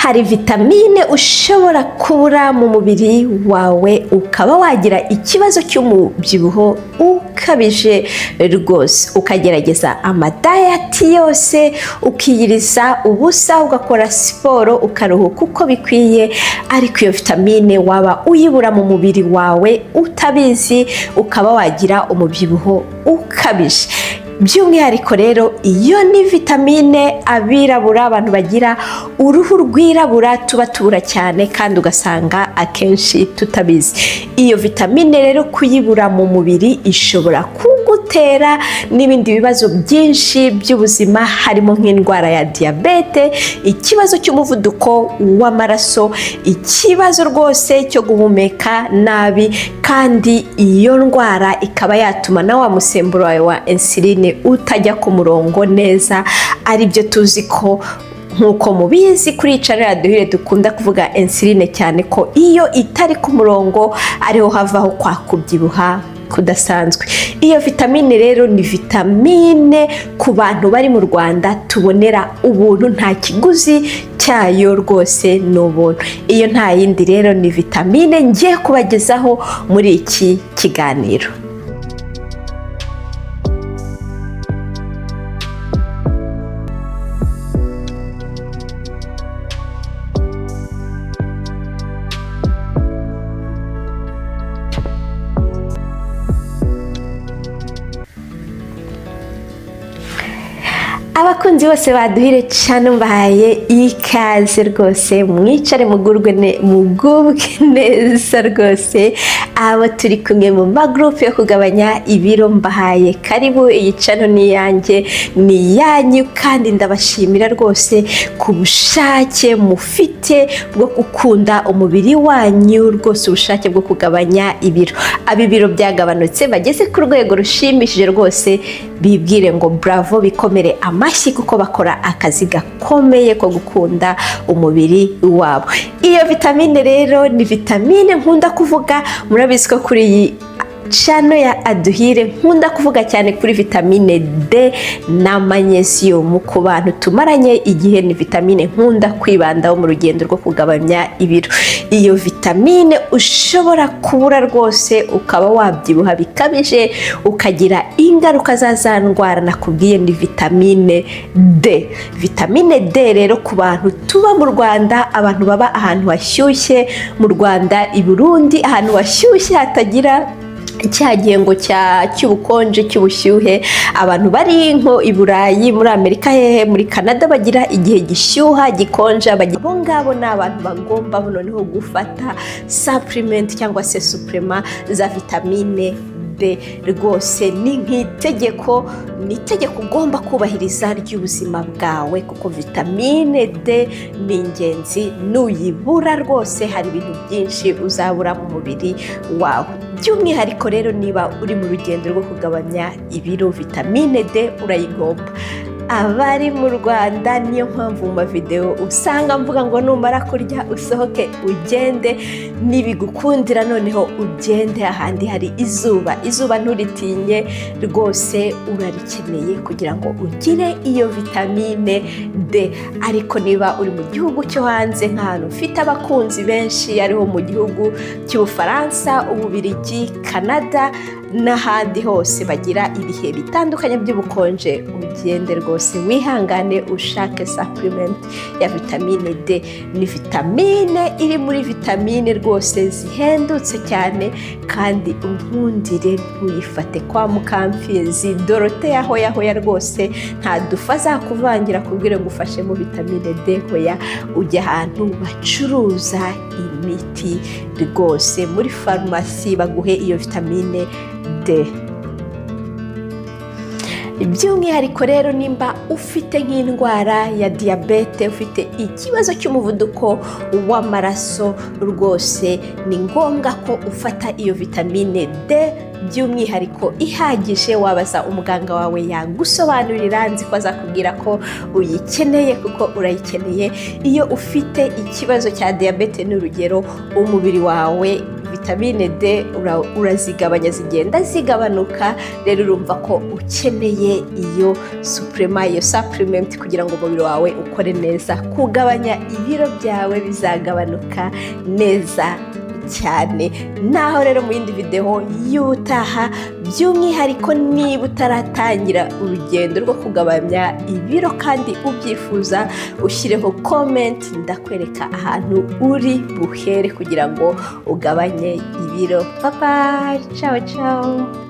hari vitamine ushobora kubura mu mubiri wawe ukaba wagira ikibazo cy'umubyibuho ukabije rwose, ukagerageza amadayati yose, ukiyiriza ubusa, ugakora siporo, ukaruhuka uko bikwiye, ariko iyo vitamine waba uyibura mu mubiri wawe utabizi, ukaba wagira umubyibuho ukabije. By'umwihariko rero iyo ni vitamine abirabura, abantu bagira uruhu rwirabura tuba tubura cyane kandi ugasanga akenshi tutabizi. Iyo vitamine rero kuyibura mu mubiri ishobora kugutera n'ibindi bibazo byinshi by'ubuzima, harimo nk'indwara ya diyabete, ikibazo cy'umuvuduko w'amaraso, ikibazo rwose cyo guhumeka nabi, kandi iyo ndwara ikaba yatuma na wa musemburo wawe wa insuline utajya ku murongo neza. Ari byo tuzi ko nkuko mubizi kuri channel Duhire dukunda kuvuga insuline cyane, ko iyo itari ku murongo ariho havaho kwa kubyibuha kudasanzwe. Iyo vitamine rero ni vitamine ku bantu bari mu Rwanda tubonera ubuntu, nta kiguzi cyayo rwose n'ubuntu. Iyo nta yindi rero ni vitamine ngiye kubagezaho muri iki kiganiro. Abakunzi bose baduhire cyane mbahaye ikaze rwose, mwicare mugubwe neza rwose. Abo turi kumwe mu magroupe yo kugabanya ibiro mbahaye karibu. Iyi channel ni yanjye ni yanyu, kandi ndabashimira rwose ku bushake mufite bwo gukunda umubiri wanyu, rwose ubushake bwo kugabanya ibiro. Abibiro byagabanutse bageze ku rwego rushimishije rwose, bibwire ngo bravo, bikomere amashyi kuko bakora akazi gakomeye ko gukunda umubiri wabo. Iyo vitamine rero ni vitamine nkunda kuvuga, murabizi ko kuri iyi channel ya Aduhire nkunda kuvuga cyane kuri vitamine D na magnesium. Ku bantu tumaranye igihe ni vitamine nkunda kwibandaho mu rugendo rwo kugabanya ibiro. Iyo vitamine ushobora kubura rwose ukaba wabyibuha bikabije, ukagira ingaruka za ndwara nakubwiye, ni vitamine D. Vitamine D rero ku bantu tuba mu Rwanda, abantu baba ahantu hashyushye mu Rwanda, i Burundi ahantu hashyushye hatagira cya gihengo cy'ubukonje cy'ubushyuhe, abantu bari nko i Burayi, muri Amerika, hehe muri Canada bagira igihe gishyuha gikonja. Abo ngabo ni abantu bagomba noneho gufata supplement cyangwa se supplement za vitamine D. Rwose ni nk'itegeko, ni itegeko ugomba kubahiriza ry'ubuzima bwawe, kuko vitamine D ni ingenzi. Nuyibura rwose hari ibintu byinshi uzabura mu mubiri wawe. By'umwihariko rero niba uri mu rugendo rwo kugabanya ibiro, vitamine D urayigomba. Abari mu Rwanda niyo mpamvu mu mavideo usanga mvuga ngo numara kurya usohoke ugende, nibigukundira noneho ugende ahandi hari izuba nturitinye, rwose urarikeneye kugira ngo ugire iyo vitamine D. Ariko niba uri mu gihugu cyo hanze, nk'ahantu ufite abakunzi benshi, ariho mu gihugu cy'Ubufaransa, Ububiligi, Canada n'ahandi hose bagira ibihe bitandukanye by'ubukonje, ugende rwose wihangane ushake supplement ya vitamine D. Ni vitamine iri muri vitamine rwose zihendutse cyane, kandi unkundire ntuyifate kwa Mukamfizi Dorothea hoya rwose, nta dufa zakuvangira kubwire ngo ufashe mu vitamine D. Hoya, ujya ahantu bacuruza imiti rwose, muri farumasi baguhe iyo vitamine D. By'umwihariko rero nimba ufite nk'indwara ya diyabete, ufite ikibazo cy'umuvuduko w'amaraso, rwose ni ngombwa ko ufata iyo vitamine D by'umwihariko ihagije. Wabaza umuganga wawe yagusobanurira, nzi ko azakubwira ko uyikeneye kuko urayikeneye. Iyo ufite ikibazo cya diyabete n'urugero, umubiri wawe vitamine D urazigabanya zigenda zigabanuka, rero urumva ko ukeneye iyo supplement kugira ngo umubiri wawe ukore neza, kugabanya ibiro byawe bizagabanuka neza cyane. Naho rero mu yindi video y'utaha, by'umwihariko niba utaratangira urugendo rwo kugabanya ibiro kandi ubyifuza, ushyireho comment, ndakwereka ahantu uri buhere kugira ngo ugabanye ibiro. Bye bye, ciao ciao.